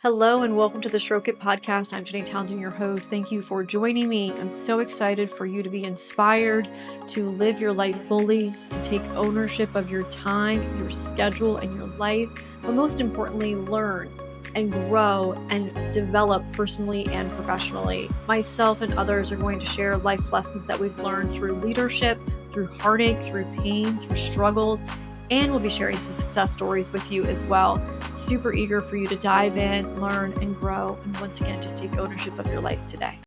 Hello and welcome to the Stroke It podcast. I'm Alday Townsend, your host. Thank you for joining me. I'm so excited for you to be inspired to live your life fully, to take ownership of your time, your schedule, and your life, but most importantly, learn and grow and develop personally and professionally. Myself and others are going to share life lessons that we've learned through leadership, through heartache, through pain, through struggles, and we'll be sharing some success stories with you as well. Super eager for you to dive in, learn, and grow. And once again, just take ownership of your life today.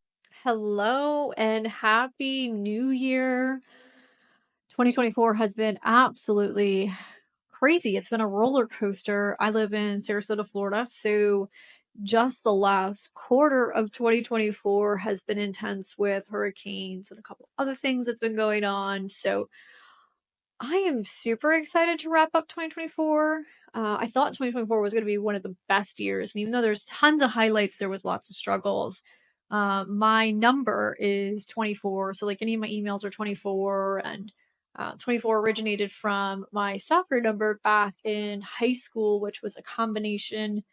Hello and happy new year. 2024 has been absolutely crazy. It's been a roller coaster. I live in Sarasota, Florida. So just the last quarter of 2024 has been intense with hurricanes and a couple other things that's been going on. So I am super excited to wrap up 2024. I thought 2024 was going to be one of the best years. And even though there's tons of highlights, there was lots of struggles. My number is 24. So like any of my emails are 24, and 24 originated from my soccer number back in high school, which was a combination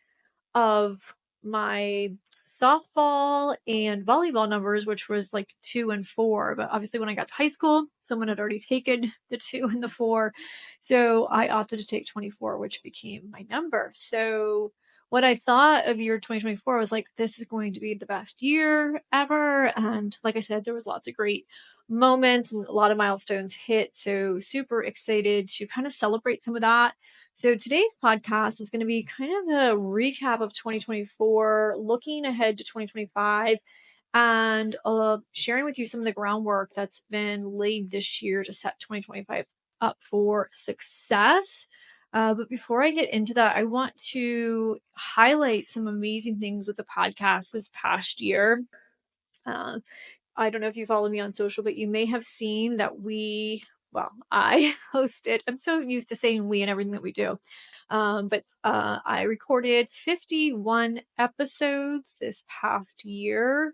of my softball and volleyball numbers, which was like 2 and 4. But obviously, when I got to high school, someone had already taken the 2 and the 4. So I opted to take 24, which became my number. So what I thought of year 2024 was like, this is going to be the best year ever. And like I said, there was lots of great moments and a lot of milestones hit. So super excited to kind of celebrate some of that. So today's podcast is going to be kind of a recap of 2024, looking ahead to 2025, and sharing with you some of the groundwork that's been laid this year to set 2025 up for success. But before I get into that, I want to highlight some amazing things with the podcast this past year. I don't know if you follow me on social, but you may have seen that I hosted, I'm so used to saying we and everything that we do. But I recorded 51 episodes this past year,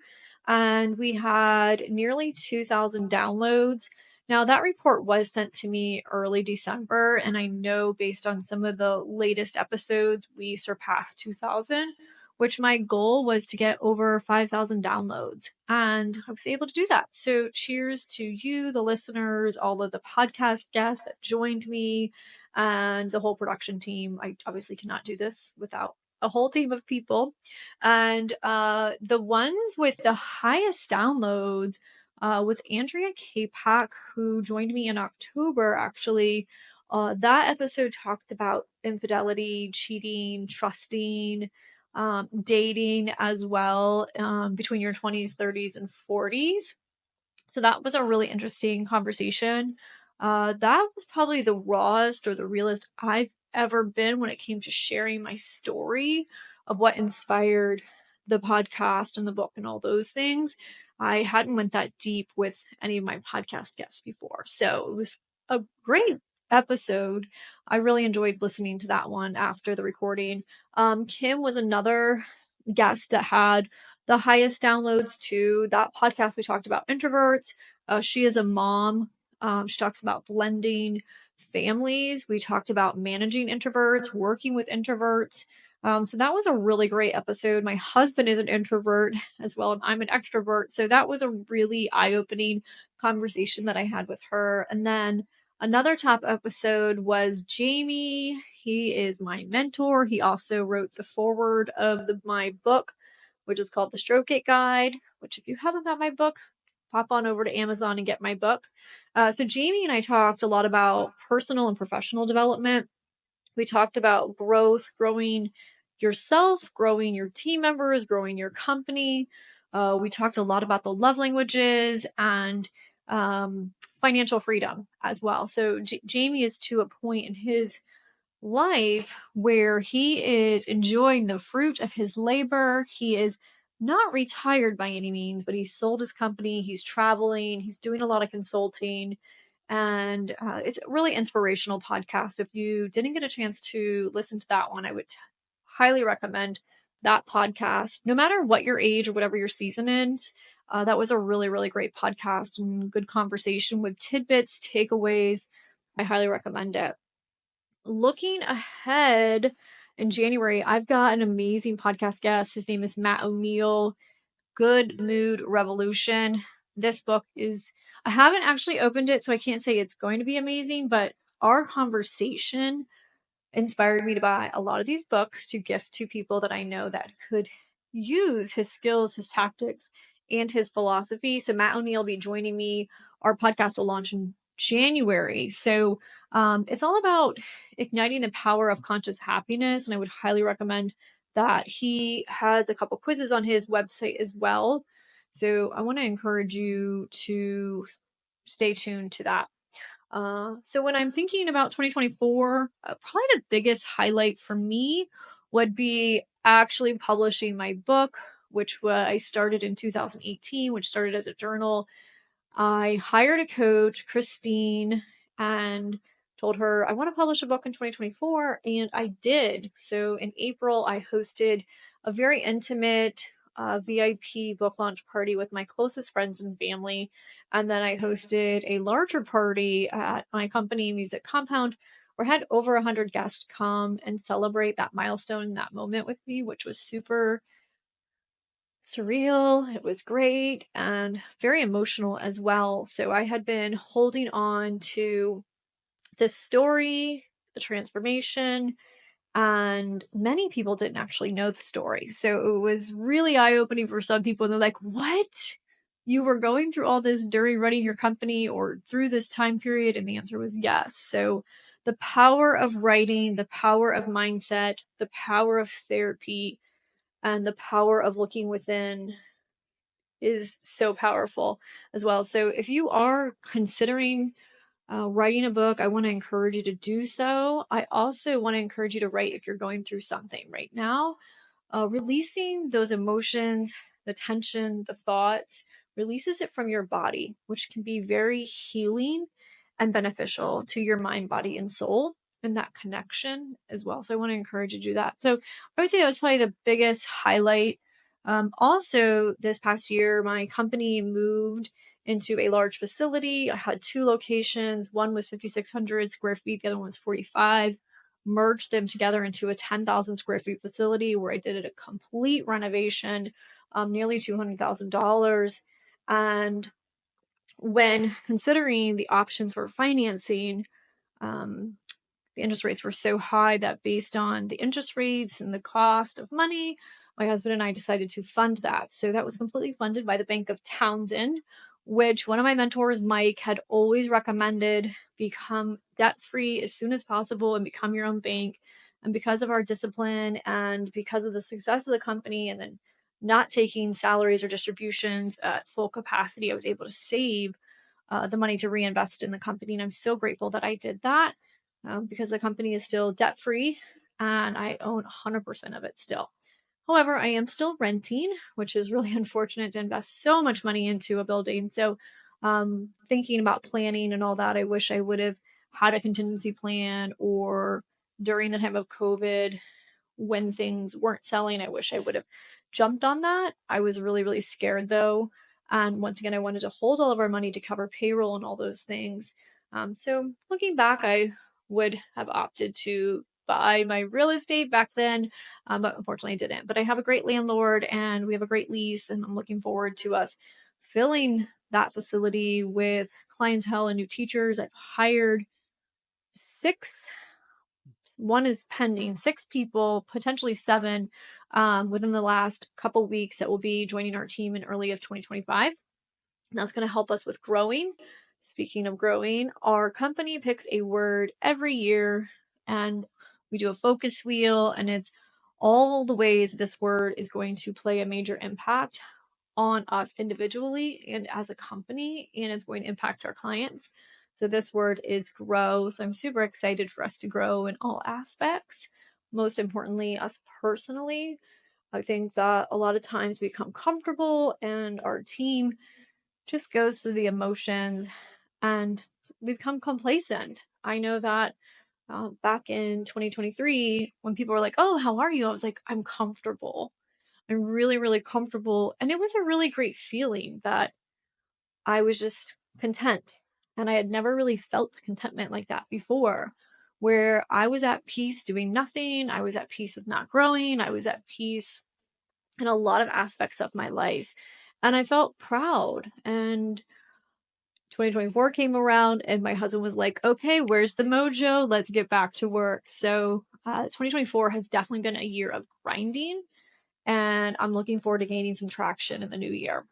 and we had nearly 2,000 downloads. Now, that report was sent to me early December, and I know based on some of the latest episodes, we surpassed 2,000, which my goal was to get over 5,000 downloads. And I was able to do that. So cheers to you, the listeners, all of the podcast guests that joined me, and the whole production team. I obviously cannot do this without a whole team of people. And the ones with the highest downloads was Andrea Kapak, who joined me in October, actually. That episode talked about infidelity, cheating, trusting, dating as well, between your 20s, 30s, and 40s. So that was a really interesting conversation. That was probably the rawest or the realest I've ever been when it came to sharing my story of what inspired the podcast and the book and all those things. I hadn't went that deep with any of my podcast guests before. So it was a great episode. I really enjoyed listening to that one after the recording. Kim was another guest that had the highest downloads too. That podcast, we talked about introverts. She is a mom. She talks about blending families. We talked about managing introverts, working with introverts. So that was a really great episode. My husband is an introvert as well, and I'm an extrovert. So that was a really eye-opening conversation that I had with her. And then another top episode was Jamie. He is my mentor. He also wrote the foreword of my book, which is called The Stroke It Guide, which if you haven't got my book, pop on over to Amazon and get my book. So Jamie and I talked a lot about personal and professional development. We talked about growth, growing yourself, growing your team members, growing your company. We talked a lot about the love languages and financial freedom as well. So Jamie is to a point in his life where he is enjoying the fruit of his labor. He is not retired by any means, but he sold his company. He's traveling. He's doing a lot of consulting. And it's a really inspirational podcast. If you didn't get a chance to listen to that one, I would highly recommend that podcast. No matter what your age or whatever your season is, that was a really, really great podcast and good conversation with tidbits, takeaways. I highly recommend it. Looking ahead in January, I've got an amazing podcast guest. His name is Matt O'Neill. Good Mood Revolution. This book is, I haven't actually opened it, so I can't say it's going to be amazing, but our conversation inspired me to buy a lot of these books to gift to people that I know that could use his skills, his tactics, and his philosophy. So Matt O'Neill will be joining me. Our podcast will launch in January. So it's all about igniting the power of conscious happiness. And I would highly recommend that. He has a couple quizzes on his website as well. So I want to encourage you to stay tuned to that. So when I'm thinking about 2024, probably the biggest highlight for me would be actually publishing my book, which I started in 2018, which started as a journal. I hired a coach, Christine, and told her I want to publish a book in 2024, and I did. So in April, I hosted a very intimate VIP book launch party with my closest friends and family. And then I hosted a larger party at my company, Music Compound, where I had over 100 guests come and celebrate that milestone, that moment with me, which was super surreal. It was great and very emotional as well. So I had been holding on to the story, the transformation, and many people didn't actually know the story. So it was really eye-opening for some people. They're like, what? You were going through all this during running your company or through this time period? And the answer was yes. So the power of writing, the power of mindset, the power of therapy, and the power of looking within is so powerful as well. So if you are considering writing a book, I want to encourage you to do so. I also want to encourage you to write if you're going through something right now. Releasing those emotions, the tension, the thoughts, releases it from your body, which can be very healing and beneficial to your mind, body, and soul, and that connection as well. So I want to encourage you to do that. So I would say that was probably the biggest highlight. Also, this past year, my company moved into a large facility. I had two locations. One was 5,600 square feet. The other one was 45. Merged them together into a 10,000 square feet facility where I did a complete renovation, nearly $200,000. And when considering the options for financing, the interest rates were so high that based on the interest rates and the cost of money, my husband and I decided to fund that. So that was completely funded by the Bank of Townsend, which one of my mentors, Mike, had always recommended become debt free as soon as possible and become your own bank. And because of our discipline and because of the success of the company and then not taking salaries or distributions at full capacity, I was able to save the money to reinvest in the company. And I'm so grateful that I did that because the company is still debt free and I own 100% of it still. However, I am still renting, which is really unfortunate to invest so much money into a building. So, thinking about planning and all that, I wish I would have had a contingency plan, or during the time of COVID when things weren't selling, I wish I would have jumped on that. I was really, really scared though. And once again, I wanted to hold all of our money to cover payroll and all those things. So looking back, I would have opted to buy my real estate back then, but unfortunately I didn't. But I have a great landlord and we have a great lease, and I'm looking forward to us filling that facility with clientele and new teachers. I've hired one is pending, 6 people, potentially 7, within the last couple weeks that will be joining our team in early of 2025. And that's going to help us with growing. Speaking of growing, our company picks a word every year and we do a focus wheel, and it's all the ways this word is going to play a major impact on us individually and as a company, and it's going to impact our clients. So this word is grow. So I'm super excited for us to grow in all aspects. Most importantly, us personally. I think that a lot of times we become comfortable and our team just goes through the emotions and we become complacent. I know that back in 2023, when people were like, oh, how are you? I was like, I'm comfortable. I'm really, really comfortable. And it was a really great feeling that I was just content. And I had never really felt contentment like that before, where I was at peace doing nothing. I was at peace with not growing. I was at peace in a lot of aspects of my life. And I felt proud. And 2024 came around, and my husband was like, okay, where's the mojo? Let's get back to work. So 2024 has definitely been a year of grinding, and I'm looking forward to gaining some traction in the new year.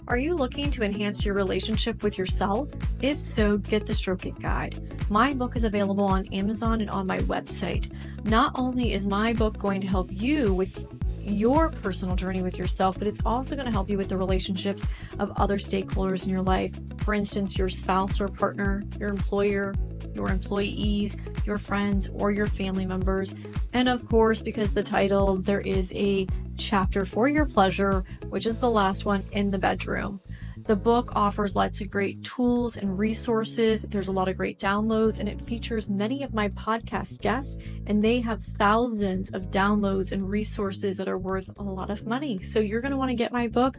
Are you looking to enhance your relationship with yourself? If so, get the Stroke It Guide. My book is available on Amazon and on my website. Not only is my book going to help you with your personal journey with yourself, but it's also going to help you with the relationships of other stakeholders in your life. For instance, your spouse or partner, your employer, your employees, your friends, or your family members. And of course, because the title, there is a chapter for your pleasure, which is the last one, in the bedroom. The book offers lots of great tools and resources. There's a lot of great downloads, and it features many of my podcast guests, and they have thousands of downloads and resources that are worth a lot of money. So you're going to want to get my book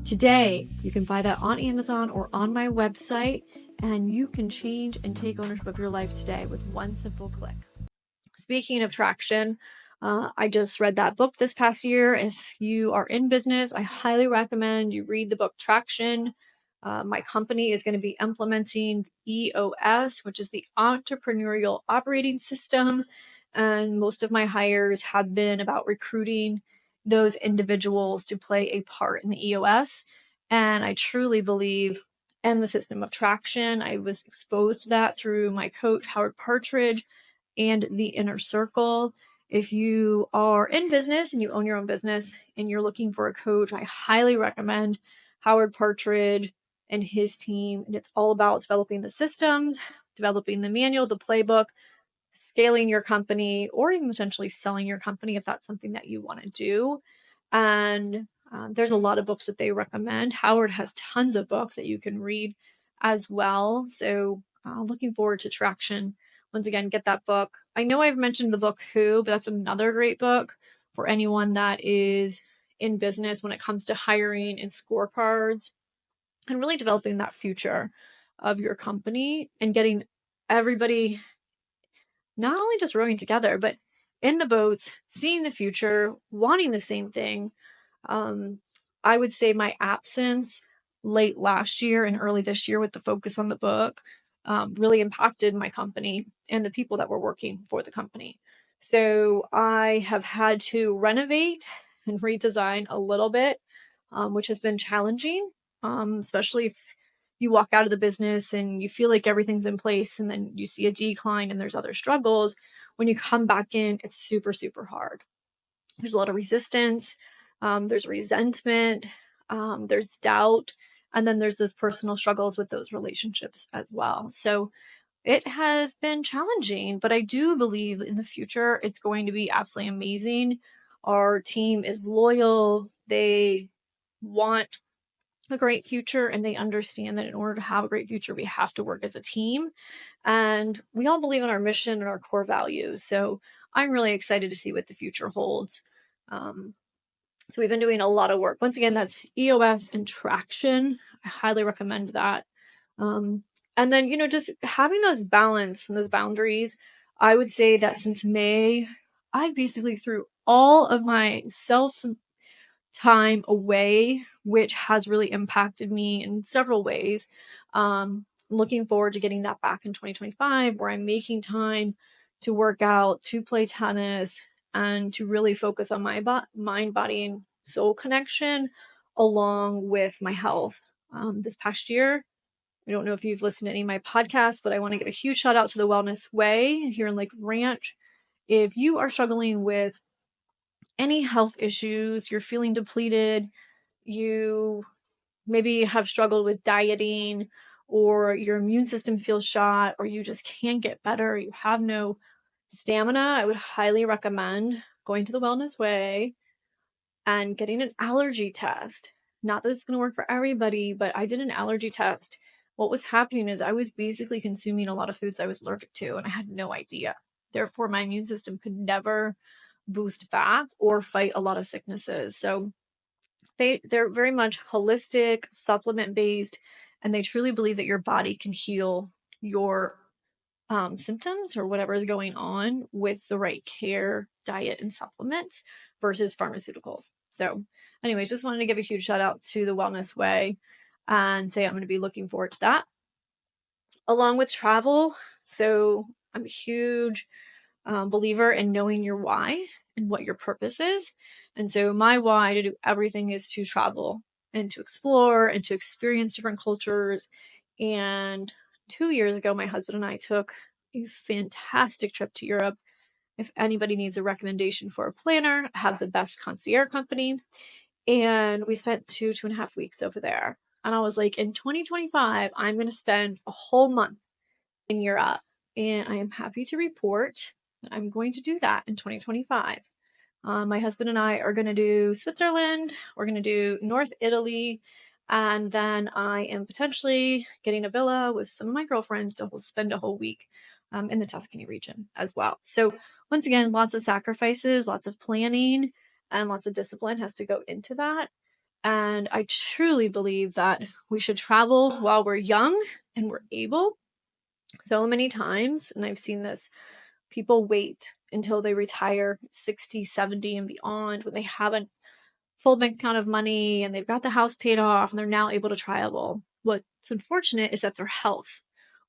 today. You can buy that on Amazon or on my website, and you can change and take ownership of your life today with one simple click. Speaking of traction, I just read that book this past year. If you are in business, I highly recommend you read the book Traction. My company is going to be implementing EOS, which is the Entrepreneurial Operating System. And most of my hires have been about recruiting those individuals to play a part in the EOS. And I truly believe in the system of traction. I was exposed to that through my coach, Howard Partridge, and the Inner Circle. If you are in business and you own your own business and you're looking for a coach, I highly recommend Howard Partridge and his team. And it's all about developing the systems, developing the manual, the playbook, scaling your company, or even potentially selling your company if that's something that you want to do. And there's a lot of books that they recommend. Howard has tons of books that you can read as well. So looking forward to Traction. Once again, get that book. I know I've mentioned the book Who, but that's another great book for anyone that is in business when it comes to hiring and scorecards and really developing that future of your company and getting everybody not only just rowing together, but in the boats, seeing the future, wanting the same thing. I would say my absence late last year and early this year with the focus on the book really impacted my company and the people that were working for the company. So I have had to renovate and redesign a little bit, which has been challenging, especially if you walk out of the business and you feel like everything's in place and then you see a decline and there's other struggles. When you come back in, it's super, super hard. There's a lot of resistance. There's resentment. There's doubt. And then there's those personal struggles with those relationships as well. So it has been challenging, but I do believe in the future it's going to be absolutely amazing. Our team is loyal. They want a great future, and they understand that in order to have a great future, we have to work as a team. And we all believe in our mission and our core values. So I'm really excited to see what the future holds. So we've been doing a lot of work. Once again, that's EOS and Traction. I highly recommend that. And then, just having those balance and those boundaries. I would say that since May, I basically threw all of my self time away, which has really impacted me in several ways. Looking forward to getting that back in 2025, where I'm making time to work out, to play tennis, and to really focus on my mind, body, and soul connection along with my health. This past year, I don't know if you've listened to any of my podcasts, but I want to give a huge shout out to the Wellness Way here in Lake Ranch. If you are struggling with any health issues, you're feeling depleted, you maybe have struggled with dieting, or your immune system feels shot, or you just can't get better, you have no stamina, I would highly recommend going to the Wellness Way and getting an allergy test. Not that it's going to work for everybody, but I did an allergy test. What was happening is I was basically consuming a lot of foods I was allergic to, and I had no idea. Therefore, my immune system could never boost back or fight a lot of sicknesses. So they're very much holistic, supplement based, and they truly believe that your body can heal your symptoms or whatever is going on with the right care, diet, and supplements versus pharmaceuticals. So, anyways, just wanted to give a huge shout out to the Wellness Way and say I'm going to be looking forward to that along with travel. So, I'm a huge believer in knowing your why and what your purpose is. And so, my why to do everything is to travel and to explore and to experience different cultures. And 2 years ago, my husband and I took a fantastic trip to Europe. If anybody needs a recommendation for a planner, I have the best concierge company. And we spent 2.5 weeks over there. And I was like, in 2025, I'm going to spend a whole month in Europe. And I am happy to report that I'm going to do that in 2025. My husband and I are going to do Switzerland. We're going to do North Italy. And then I am potentially getting a villa with some of my girlfriends to spend a whole week in the Tuscany region as well. So once again, lots of sacrifices, lots of planning, and lots of discipline has to go into that. And I truly believe that we should travel while we're young and we're able. So many times, and I've seen this, people wait until they retire 60, 70 and beyond when they have a full bank account of money and they've got the house paid off and they're now able to travel. What's unfortunate is that their health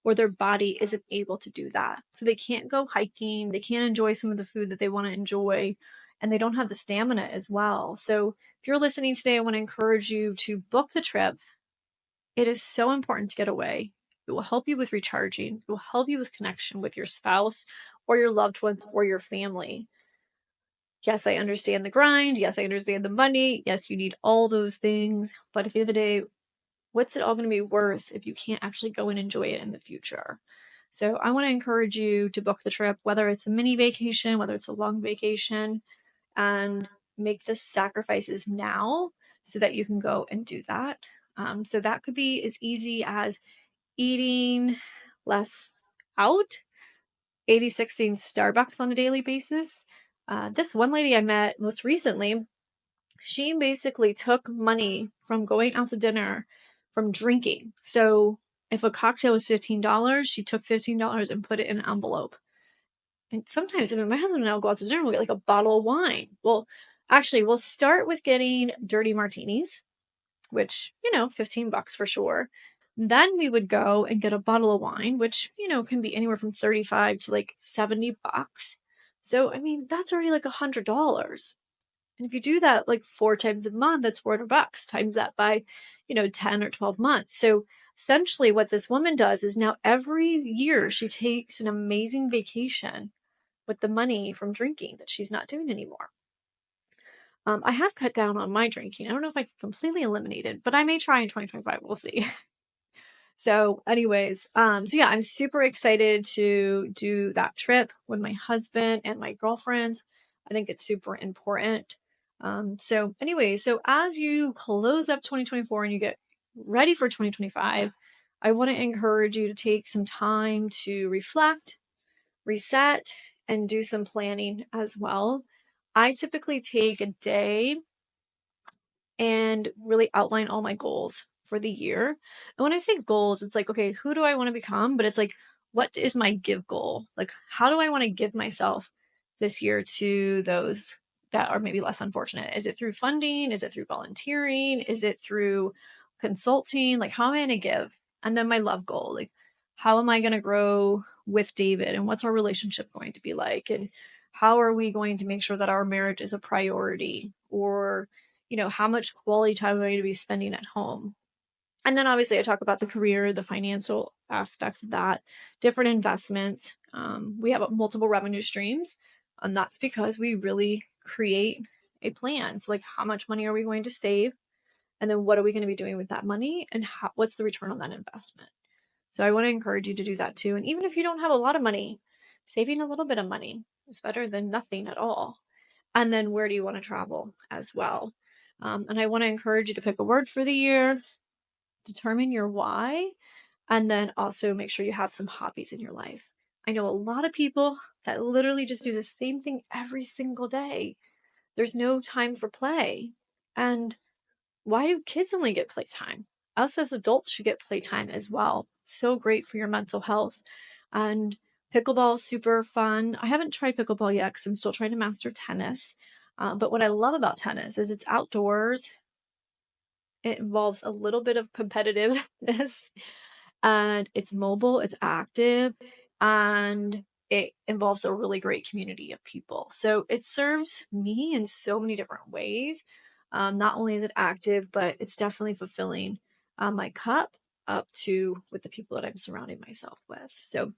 or their body isn't able to do that. So they can't go hiking, they can't enjoy some of the food that they want to enjoy, and they don't have the stamina as well. So if you're listening today, I want to encourage you to book the trip. It is so important to get away. It will help you with recharging. It will help you with connection with your spouse or your loved ones or your family. Yes, I understand the grind. Yes, I understand the money. Yes, you need all those things. But at the end of the day, what's it all going to be worth if you can't actually go and enjoy it in the future? So I want to encourage you to book the trip, whether it's a mini vacation, whether it's a long vacation, and make the sacrifices now so that you can go and do that. So that could be as easy as eating less out, 80/16 Starbucks on a daily basis. This one lady I met most recently, she basically took money from going out to dinner from drinking. So if a cocktail was $15, she took $15 and put it in an envelope. And sometimes, I mean, my husband and I will go out to dinner and we'll get like a bottle of wine. Well, actually, we'll start with getting dirty martinis, which, $15 for sure. Then we would go and get a bottle of wine, which, can be anywhere from 35 to like $70. So, I mean, that's already like $100. And if you do that like 4 times a month, that's $400. Times that by, 10 or 12 months. So essentially what this woman does is now every year she takes an amazing vacation with the money from drinking that she's not doing anymore. I have cut down on my drinking. I don't know if I can completely eliminate it, but I may try in 2025. We'll see. So anyways, so yeah, I'm super excited to do that trip with my husband and my girlfriends. I think it's super important. So anyways, so as you close up 2024 and you get ready for 2025, I want to encourage you to take some time to reflect, reset, and do some planning as well. I typically take a day and really outline all my goals for the year. And when I say goals, it's like, okay, who do I want to become? But it's like, what is my give goal? Like, how do I want to give myself this year to those that are maybe less unfortunate? Is it through funding? Is it through volunteering? Is it through consulting? Like, how am I going to give? And then my love goal, like, how am I going to grow with David? And what's our relationship going to be like? And how are we going to make sure that our marriage is a priority? Or, how much quality time am I going to be spending at home? And then obviously I talk about the career, the financial aspects of that, different investments. We have multiple revenue streams, and that's because we really create a plan. So like, how much money are we going to save? And then what are we going to be doing with that money? And what's the return on that investment? So I want to encourage you to do that too. And even if you don't have a lot of money, saving a little bit of money is better than nothing at all. And then where do you want to travel as well? And I want to encourage you to pick a word for the year, determine your why, and then also make sure you have some hobbies in your life. I know a lot of people that literally just do the same thing every single day. There's no time for play. And why do kids only get playtime? Us as adults should get playtime as well. It's so great for your mental health. And Pickleball is super fun. I haven't tried pickleball yet because I'm still trying to master tennis. But what I love about tennis is it's outdoors. It involves a little bit of competitiveness and it's mobile, it's active, and it involves a really great community of people. So it serves me in so many different ways. Not only is it active, but it's definitely fulfilling my cup up to with the people that I'm surrounding myself with. So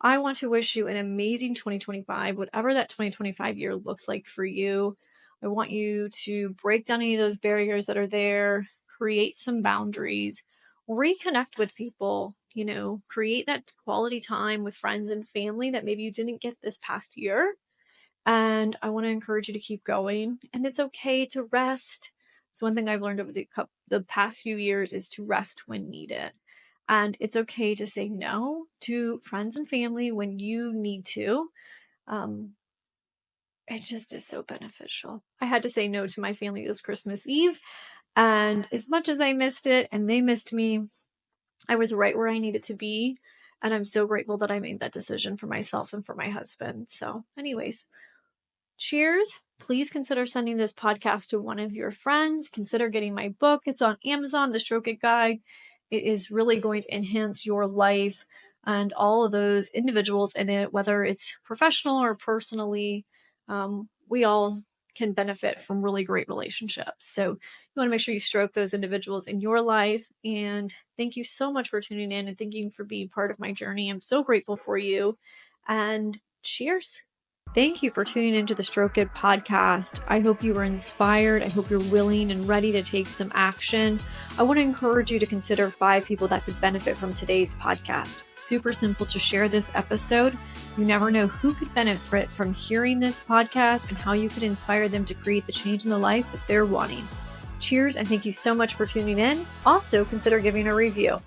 I want to wish you an amazing 2025, whatever that 2025 year looks like for you. I want you to break down any of those barriers that are there, create some boundaries, reconnect with people, create that quality time with friends and family that maybe you didn't get this past year. And I want to encourage you to keep going. And it's okay to rest. It's one thing I've learned over the past few years is to rest when needed. And it's okay to say no to friends and family when you need to. It just is so beneficial. I had to say no to my family this Christmas Eve. And as much as I missed it and they missed me, I was right where I needed to be. And I'm so grateful that I made that decision for myself and for my husband. So, anyways, cheers. Please consider sending this podcast to one of your friends. Consider getting my book. It's on Amazon, The Stroke It Guide. It is really going to enhance your life and all of those individuals in it, whether it's professional or personally. We all can benefit from really great relationships. So you want to make sure you stroke those individuals in your life. And thank you so much for tuning in and thank you for being part of my journey. I'm so grateful for you. And cheers. Thank you for tuning into the Stroke It podcast. I hope you were inspired. I hope you're willing and ready to take some action. I want to encourage you to consider 5 people that could benefit from today's podcast. Super simple to share this episode. You never know who could benefit from hearing this podcast and how you could inspire them to create the change in the life that they're wanting. Cheers, and thank you so much for tuning in. Also, consider giving a review.